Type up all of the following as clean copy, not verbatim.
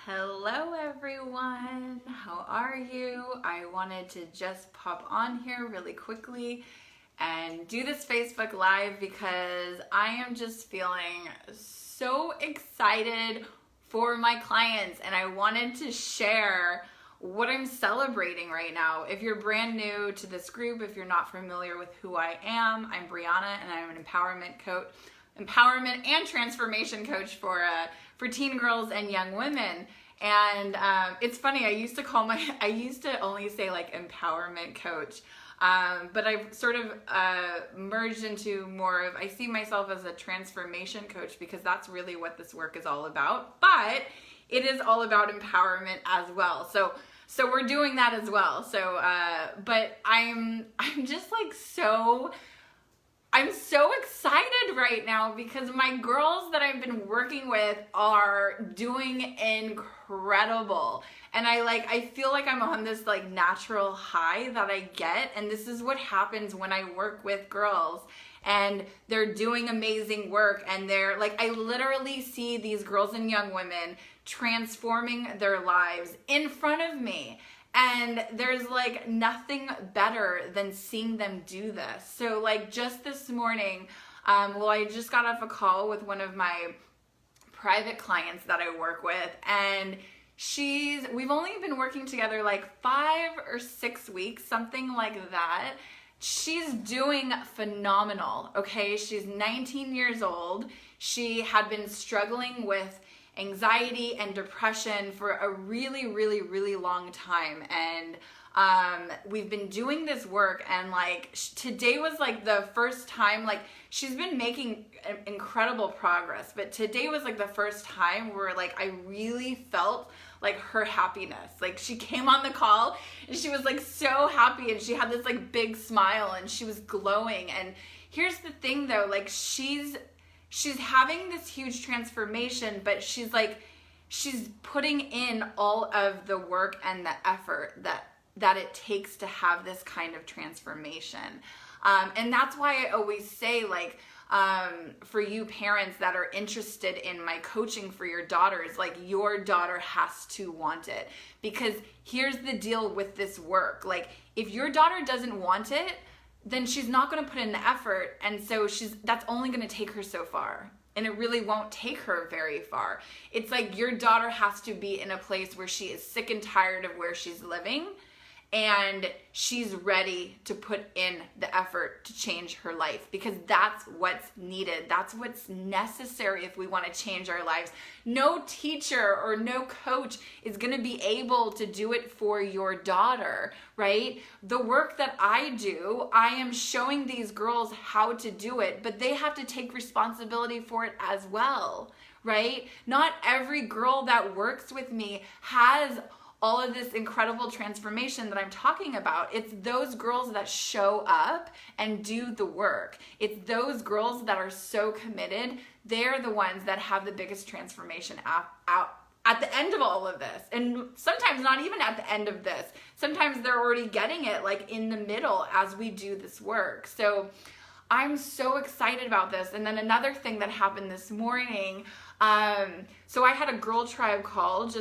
Hello everyone, how are you? I wanted to just pop on here really quickly and do this Facebook Live because I am just feeling so excited for my clients and I wanted to share what I'm celebrating right now. If you're brand new to this group, if you're not familiar with who I am, I'm Brianna and I'm an empowerment and transformation coach for teen girls and young women. And it's funny, I used to only say like empowerment coach, but I've sort of merged into more of, I see myself as a transformation coach because that's really what this work is all about. But it is all about empowerment as well. So we're doing that as well. But I'm just like I'm so excited right now because my girls that I've been working with are doing incredible. And I feel like I'm on this like natural high that I get. And this is what happens when I work with girls and they're doing amazing work. And they're like, I literally see these girls and young women transforming their lives in front of me. And there's like nothing better than seeing them do this. So like just this morning, I just got off a call with one of my private clients that I work with, and we've only been working together like 5 or 6 weeks, something like that. She's doing phenomenal, okay? She's 19 years old. She had been struggling with anxiety and depression for a really, really, really long time. And we've been doing this work, and like today was like the first time, like she's been making incredible progress, but today was like the first time where like I really felt like her happiness. Like she came on the call and she was like so happy and she had this like big smile and she was glowing. And here's the thing though, like she's having this huge transformation, but she's putting in all of the work and the effort that it takes to have this kind of transformation. And that's why I always say, like, for you parents that are interested in my coaching for your daughters, like your daughter has to want it. Because here's the deal with this work. Like if your daughter doesn't want it, then she's not going to put in the effort, and so that's only going to take her so far, and it really won't take her very far. It's like your daughter has to be in a place where she is sick and tired of where she's living, and she's ready to put in the effort to change her life, because that's what's needed. That's what's necessary if we want to change our lives. No teacher or no coach is going to be able to do it for your daughter, right? The work that I do, I am showing these girls how to do it, but they have to take responsibility for it as well, right? Not every girl that works with me has all of this incredible transformation that I'm talking about. It's those girls that show up and do the work. It's those girls that are so committed. They're the ones that have the biggest transformation out at the end of all of this. And sometimes not even at the end of this. Sometimes they're already getting it like in the middle as we do this work. So I'm so excited about this. And then another thing that happened this morning, so I had a Girl Tribe call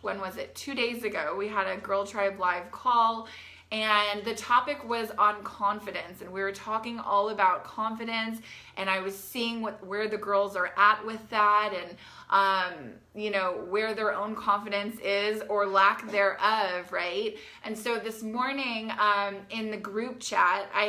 when was it? 2 days ago. We had a Girl Tribe live call, and the topic was on confidence, and we were talking all about confidence, and I was seeing where the girls are at with that, and where their own confidence is or lack thereof, right? And so this morning in the group chat, I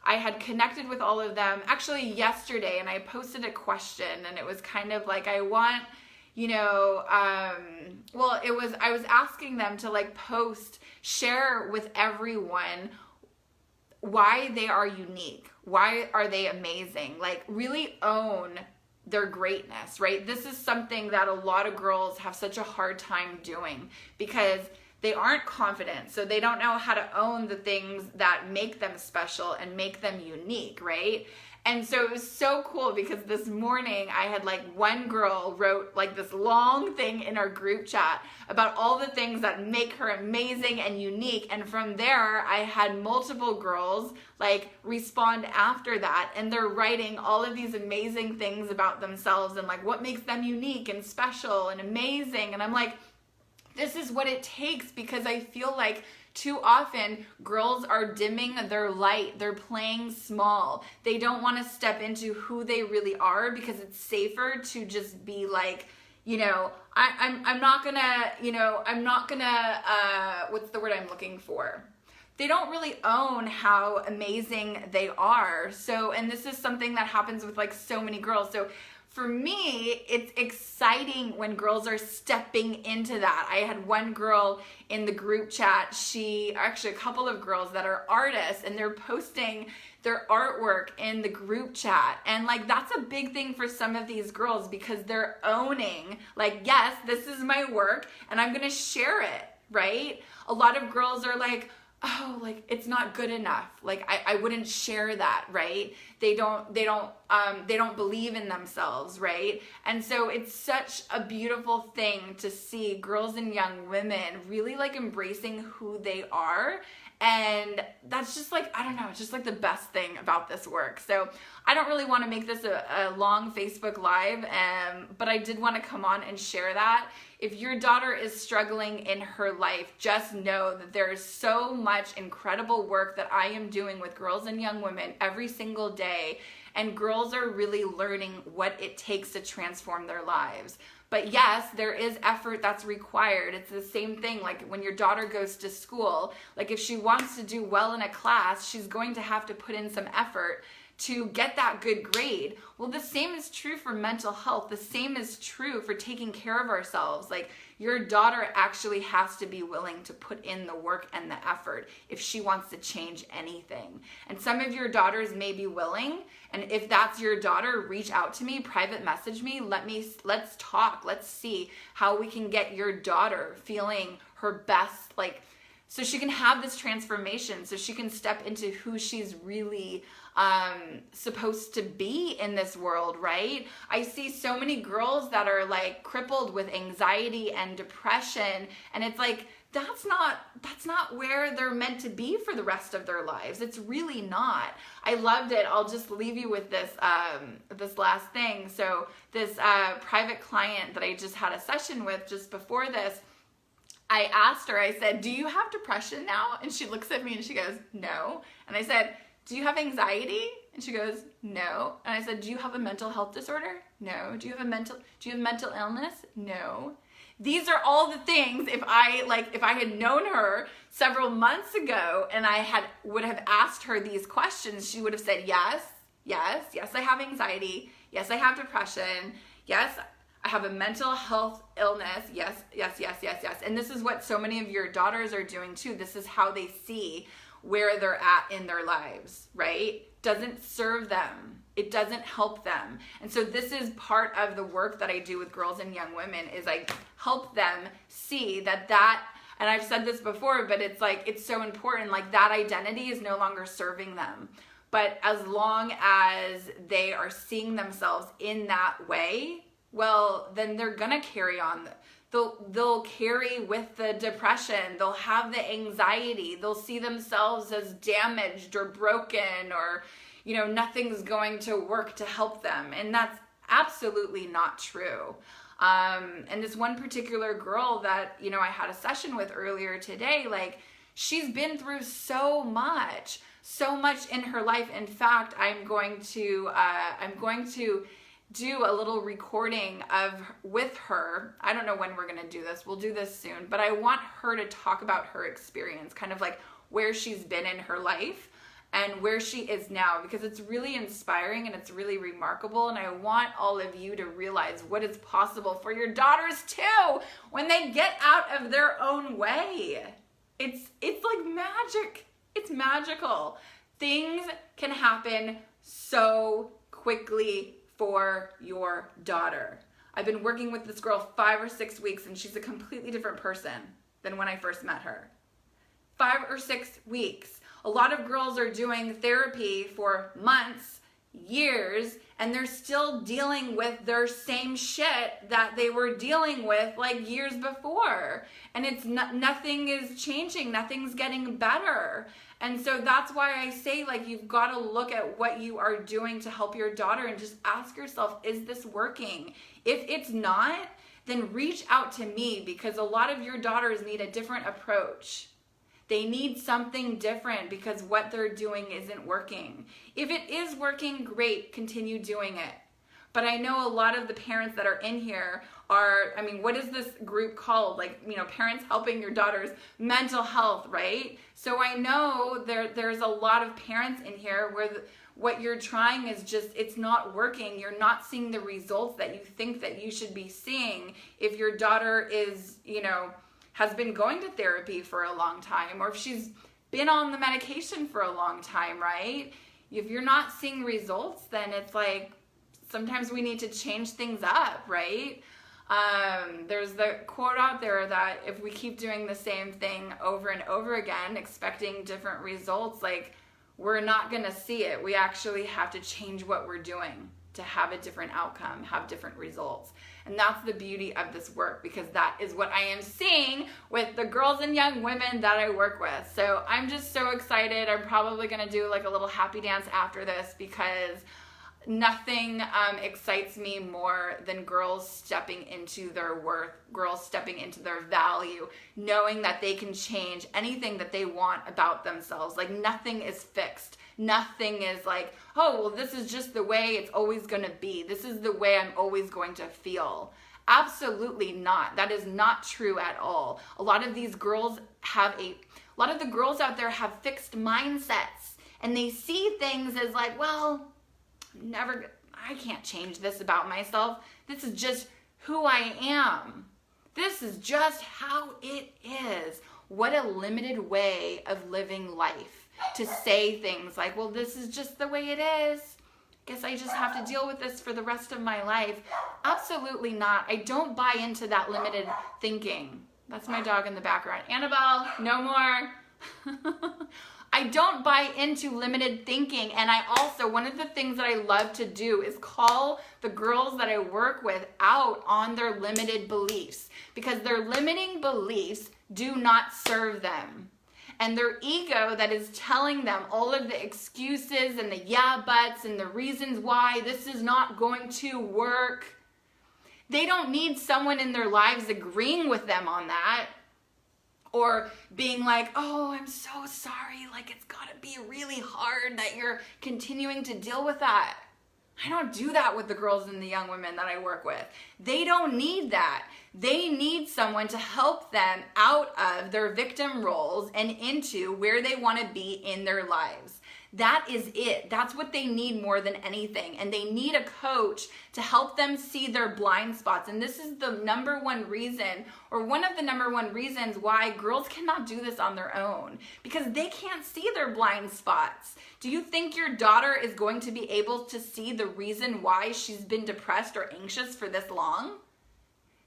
had connected with all of them actually yesterday, and I posted a question, and it was kind of like, I was asking them to like share with everyone why they are unique, why are they amazing, like really own their greatness, right? This is something that a lot of girls have such a hard time doing because they aren't confident, so they don't know how to own the things that make them special and make them unique, right? And so it was so cool because this morning I had like one girl wrote like this long thing in our group chat about all the things that make her amazing and unique. And from there, I had multiple girls like respond after that, and they're writing all of these amazing things about themselves and like what makes them unique and special and amazing. And I'm like, this is what it takes, because I feel like too often girls are dimming their light. They're playing small. They don't want to step into who they really are because it's safer to just be like, you know, I'm not gonna, you know, I'm not gonna, what's the word I'm looking for? They don't really own how amazing they are. So, and this is something that happens with like so many girls. So for me, it's exciting when girls are stepping into that. I had one girl in the group chat, actually a couple of girls that are artists, and they're posting their artwork in the group chat. And like, that's a big thing for some of these girls, because they're owning, like, yes, this is my work and I'm gonna share it, right? A lot of girls are like, oh, like it's not good enough. Like I wouldn't share that, right? They don't believe in themselves, right? And so it's such a beautiful thing to see girls and young women really like embracing who they are. And that's just like, I don't know, it's just like the best thing about this work. So I don't really want to make this a long Facebook Live, but I did want to come on and share that. If your daughter is struggling in her life, just know that there is so much incredible work that I am doing with girls and young women every single day. And girls are really learning what it takes to transform their lives. But yes, there is effort that's required. It's the same thing like when your daughter goes to school. Like if she wants to do well in a class, she's going to have to put in some effort to get that good grade. Well, the same is true for mental health. The same is true for taking care of ourselves. Like your daughter actually has to be willing to put in the work and the effort if she wants to change anything. And some of your daughters may be willing. And if that's your daughter, reach out to me, private message me. Let's talk. Let's see how we can get your daughter feeling her best, like, so she can have this transformation, so she can step into who she's really supposed to be in this world, right? I see so many girls that are like crippled with anxiety and depression, and it's like, that's not where they're meant to be for the rest of their lives. It's really not. I loved it. I'll just leave you with this this last thing. So this private client that I just had a session with just before this, I asked her, I said, do you have depression now? And she looks at me and she goes, no. And I said, do you have anxiety? And she goes, no. And I said, do you have a mental health disorder? No. Do you have mental illness? No. These are all the things, if I had known her several months ago and I would have asked her these questions, she would have said, yes, I have anxiety. Yes, I have depression. Yes, I have a mental health illness. Yes. And this is what so many of your daughters are doing too. This is how they see where they're at in their lives, right? Doesn't serve them. It doesn't help them. And so this is part of the work that I do with girls and young women, is I help them see that, and I've said this before, but it's like, it's so important, like that identity is no longer serving them. But as long as they are seeing themselves in that way, well, then they're gonna carry on. They'll carry with the depression. They'll have the anxiety. They'll see themselves as damaged or broken, or, you know, nothing's going to work to help them. And that's absolutely not true. And this one particular girl that, you know, I had a session with earlier today, like, she's been through so much in her life. In fact, I'm going to do a little recording with her. I don't know when we're going to do this. We'll do this soon, but I want her to talk about her experience, kind of like where she's been in her life and where she is now, because it's really inspiring and it's really remarkable. And I want all of you to realize what is possible for your daughters too when they get out of their own way. It's like magic. It's magical. Things can happen so quickly for your daughter. I've been working with this girl 5 or 6 weeks, and she's a completely different person than when I first met her. 5 or 6 weeks. A lot of girls are doing therapy for months, years, and they're still dealing with their same shit that they were dealing with like years before. And it's nothing is changing, nothing's getting better. And so that's why I say, like, you've got to look at what you are doing to help your daughter and just ask yourself, is this working? If it's not, then reach out to me, because a lot of your daughters need a different approach. They need something different because what they're doing isn't working. If it is working, great, continue doing it. But I know a lot of the parents that are in here are, I mean, what is this group called? Like, you know, Parents Helping Your Daughter's Mental Health, right? So I know there's a lot of parents in here where what you're trying is just, it's not working. You're not seeing the results that you think that you should be seeing if your daughter is, you know, has been going to therapy for a long time, or if she's been on the medication for a long time, right? If you're not seeing results, then it's like, sometimes we need to change things up, right? There's the quote out there that if we keep doing the same thing over and over again, expecting different results, like, we're not gonna see it. We actually have to change what we're doing to have a different outcome, have different results. And that's the beauty of this work, because that is what I am seeing with the girls and young women that I work with. So I'm just so excited. I'm probably gonna do like a little happy dance after this, because nothing excites me more than girls stepping into their worth, girls stepping into their value, knowing that they can change anything that they want about themselves. Like, nothing is fixed. Nothing is like, oh, well, this is just the way it's always going to be. This is the way I'm always going to feel. Absolutely not. That is not true at all. A lot of these girls a lot of the girls out there have fixed mindsets, and they see things as like, well, I can't change this about myself. This is just who I am. This is just how it is. What a limited way of living life, to say things like, well, this is just the way it is. Guess I just have to deal with this for the rest of my life. Absolutely not. I don't buy into that limited thinking. That's my dog in the background. Annabelle, no more. I don't buy into limited thinking. And I also, one of the things that I love to do is call the girls that I work with out on their limited beliefs, because their limiting beliefs do not serve them. And their ego that is telling them all of the excuses and the yeah buts and the reasons why this is not going to work. They don't need someone in their lives agreeing with them on that, or being like, oh, I'm so sorry, like, it's gotta be really hard that you're continuing to deal with that. I don't do that with the girls and the young women that I work with. They don't need that. They need someone to help them out of their victim roles and into where they want to be in their lives. That is it. That's what they need more than anything. And they need a coach to help them see their blind spots. And this is the number one reason, or one of the number one reasons why girls cannot do this on their own, because they can't see their blind spots. Do you think your daughter is going to be able to see the reason why she's been depressed or anxious for this long?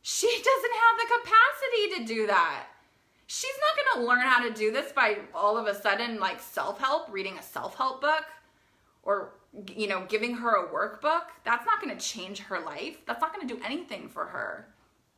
She doesn't have the capacity to do that. She's not going to learn how to do this by all of a sudden, like, self-help, reading a self-help book, or, you know, giving her a workbook. That's not going to change her life. That's not going to do anything for her,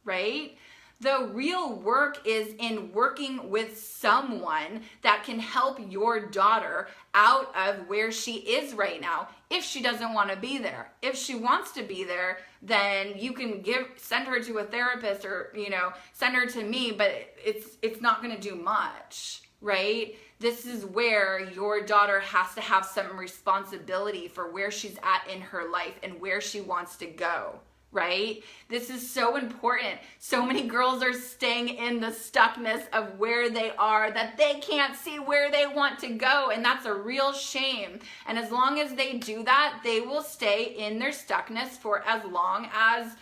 right? The real work is in working with someone that can help your daughter out of where she is right now, if she doesn't want to be there. If she wants to be there, then you can send her to a therapist, or, you know, send her to me, but it's not going to do much, right? This is where your daughter has to have some responsibility for where she's at in her life and where she wants to go. Right? This is so important. So many girls are staying in the stuckness of where they are, that they can't see where they want to go. And that's a real shame. And as long as they do that, they will stay in their stuckness for as long as,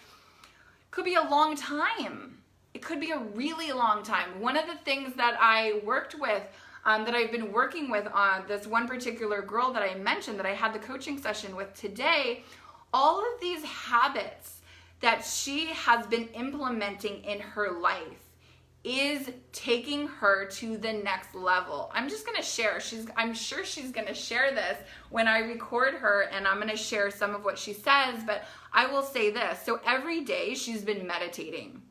could be a long time. It could be a really long time. One of the things that I worked with, that I've been working with on this one particular girl that I mentioned that I had the coaching session with today, all of these habits that she has been implementing in her life, is taking her to the next level. I'm just gonna share, I'm sure she's gonna share this when I record her, and I'm gonna share some of what she says, but I will say this. So every day she's been meditating,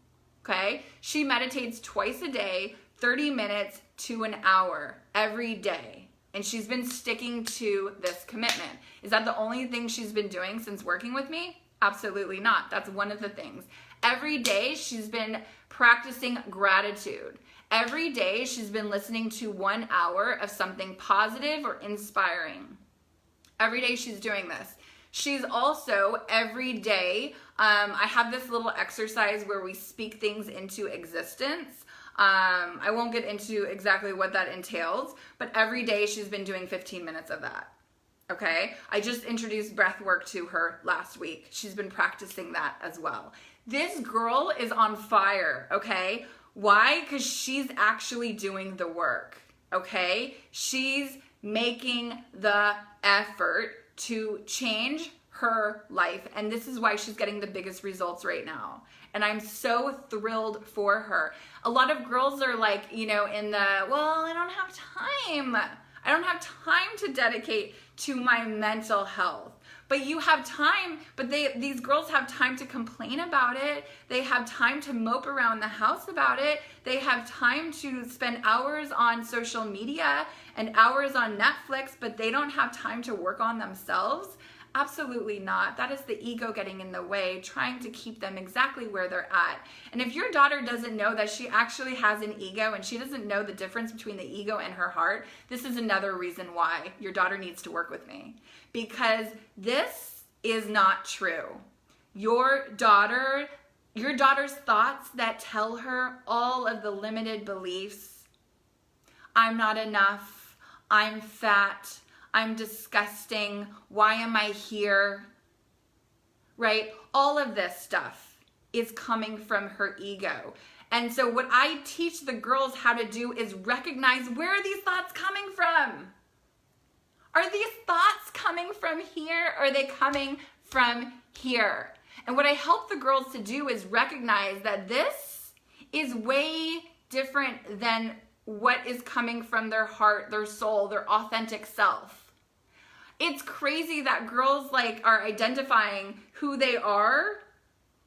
okay? She meditates twice a day, 30 minutes to an hour every day. And she's been sticking to this commitment. Is that the only thing she's been doing since working with me? Absolutely not. That's one of the things. Every day she's been practicing gratitude. Every day she's been listening to 1 hour of something positive or inspiring. Every day she's doing this. She's also every day, I have this little exercise where we speak things into existence. I won't get into exactly what that entails, but every day she's been doing 15 minutes of that. Okay, I just introduced breath work to her last week. She's been practicing that as well. This girl is on fire, okay? Why? Because she's actually doing the work, okay? She's making the effort to change her life, and this is why she's getting the biggest results right now. And I'm so thrilled for her. A lot of girls are like, you know, in the, well, I don't have time. I don't have time to dedicate to my mental health. But you have time, but these girls have time to complain about it. They have time to mope around the house about it. They have time to spend hours on social media and hours on Netflix, but they don't have time to work on themselves. Absolutely not. That is the ego getting in the way, trying to keep them exactly where they're at. And if your daughter doesn't know that she actually has an ego and she doesn't know the difference between the ego and her heart, this is another reason why your daughter needs to work with me. Because this is not true. Your daughter's thoughts that tell her all of the limited beliefs, I'm not enough, I'm fat, I'm disgusting, why am I here, right? All of this stuff is coming from her ego. And so what I teach the girls how to do is recognize, where are these thoughts coming from? Are these thoughts coming from here, or are they coming from here? And what I help the girls to do is recognize that this is way different than what is coming from their heart, their soul, their authentic self. It's crazy that girls like are identifying who they are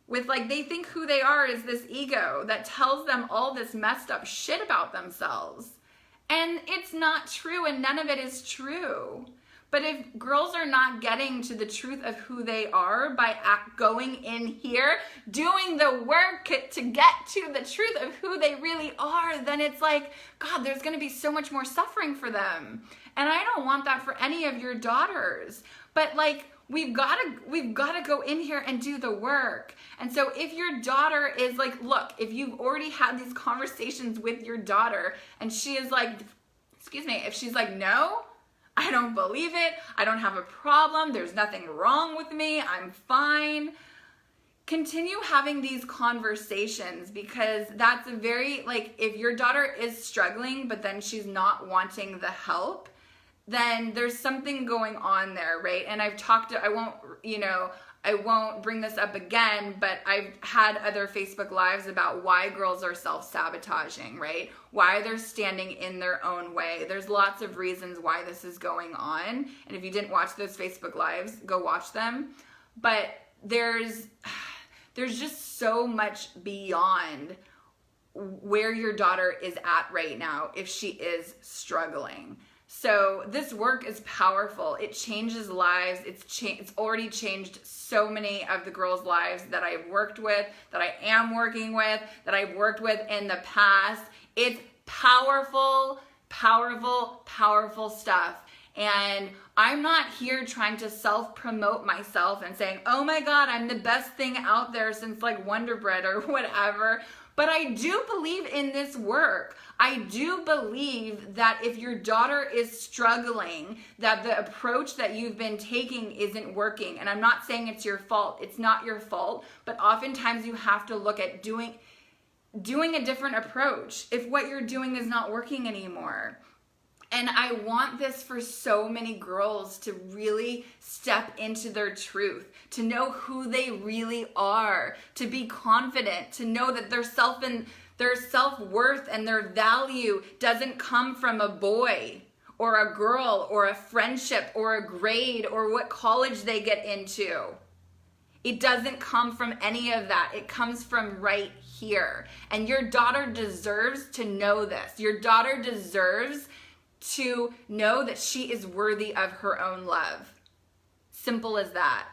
with, like, they think who they are is this ego that tells them all this messed up shit about themselves. And it's not true, and none of it is true. But if girls are not getting to the truth of who they are by going in here, doing the work to get to the truth of who they really are, then it's like, God, there's going to be so much more suffering for them. And I don't want that for any of your daughters. But like, we've got to go in here and do the work. And so if your daughter is like, look, if you've already had these conversations with your daughter and she is like, excuse me, if she's like, no, I don't believe it, I don't have a problem, there's nothing wrong with me, I'm fine. Continue having these conversations, because that's a very, like, if your daughter is struggling but then she's not wanting the help, then there's something going on there, right? And I've talked to, I won't bring this up again, but I've had other Facebook Lives about why girls are self-sabotaging, right? Why they're standing in their own way. There's lots of reasons why this is going on. And if you didn't watch those Facebook Lives, go watch them. But there's just so much beyond where your daughter is at right now if she is struggling. So this work is powerful. It changes lives. It's already changed so many of the girls' lives that I've worked with, that I am working with, that I've worked with in the past. It's powerful, powerful, powerful stuff. And I'm not here trying to self-promote myself and saying, oh my God, I'm the best thing out there since like Wonder Bread or whatever. But I do believe in this work. I do believe that if your daughter is struggling, that the approach that you've been taking isn't working. And I'm not saying it's your fault. It's not your fault. But oftentimes you have to look at doing a different approach if what you're doing is not working anymore. And I want this for so many girls to really step into their truth, to know who they really are, to be confident, to know that their self-worth and their value doesn't come from a boy or a girl or a friendship or a grade or what college they get into. It doesn't come from any of that. It comes from right here. And your daughter deserves to know this. Your daughter deserves to know that she is worthy of her own love. Simple as that.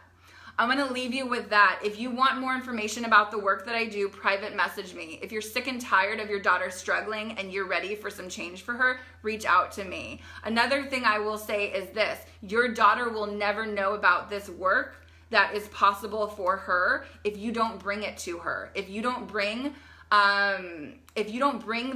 I'm going to leave you with that. If you want more information about the work that I do, private message me. If you're sick and tired of your daughter struggling and you're ready for some change for her, reach out to me. Another thing I will say is this: your daughter will never know about this work that is possible for her if you don't bring it to her. If you don't bring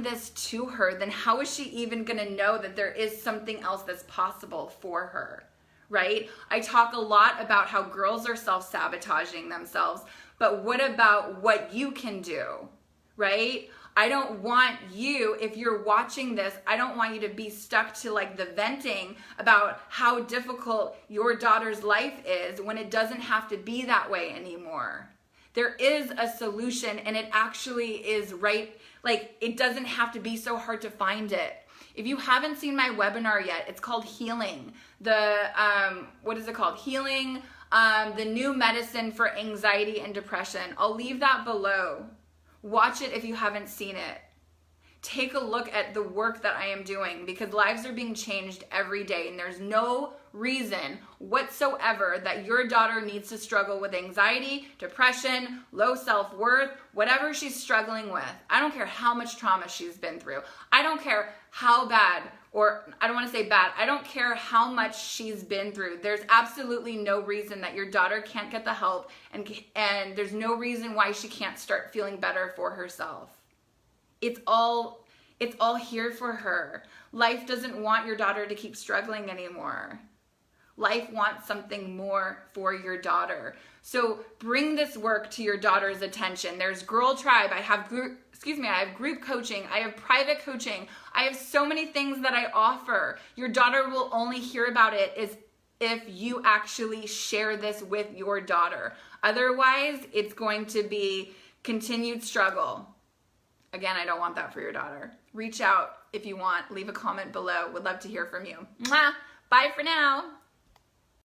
this to her, then how is she even gonna know that there is something else that's possible for her, right? I talk a lot about how girls are self-sabotaging themselves, but what about what you can do, right? I don't want you, if you're watching this, I don't want you to be stuck to like the venting about how difficult your daughter's life is when it doesn't have to be that way anymore. There is a solution, and it actually is right. Like, it doesn't have to be so hard to find it. If you haven't seen my webinar yet, it's called Healing. What is it called? Healing, the new medicine for anxiety and depression. I'll leave that below. Watch it if you haven't seen it. Take a look at the work that I am doing, because lives are being changed every day, and there's no reason whatsoever that your daughter needs to struggle with anxiety, depression, low self-worth, whatever she's struggling with. I don't care how much trauma she's been through. I don't care how bad, or I don't want to say bad, I don't care how much she's been through. There's absolutely no reason that your daughter can't get the help, and there's no reason why she can't start feeling better for herself. It's all here for her. Life doesn't want your daughter to keep struggling anymore. Life wants something more for your daughter. So bring this work to your daughter's attention. There's Girl Tribe. I have group coaching. I have private coaching. I have so many things that I offer. Your daughter will only hear about it if you actually share this with your daughter. Otherwise, it's going to be continued struggle. Again, I don't want that for your daughter. Reach out if you want. Leave a comment below. Would love to hear from you. Mwah! Bye for now.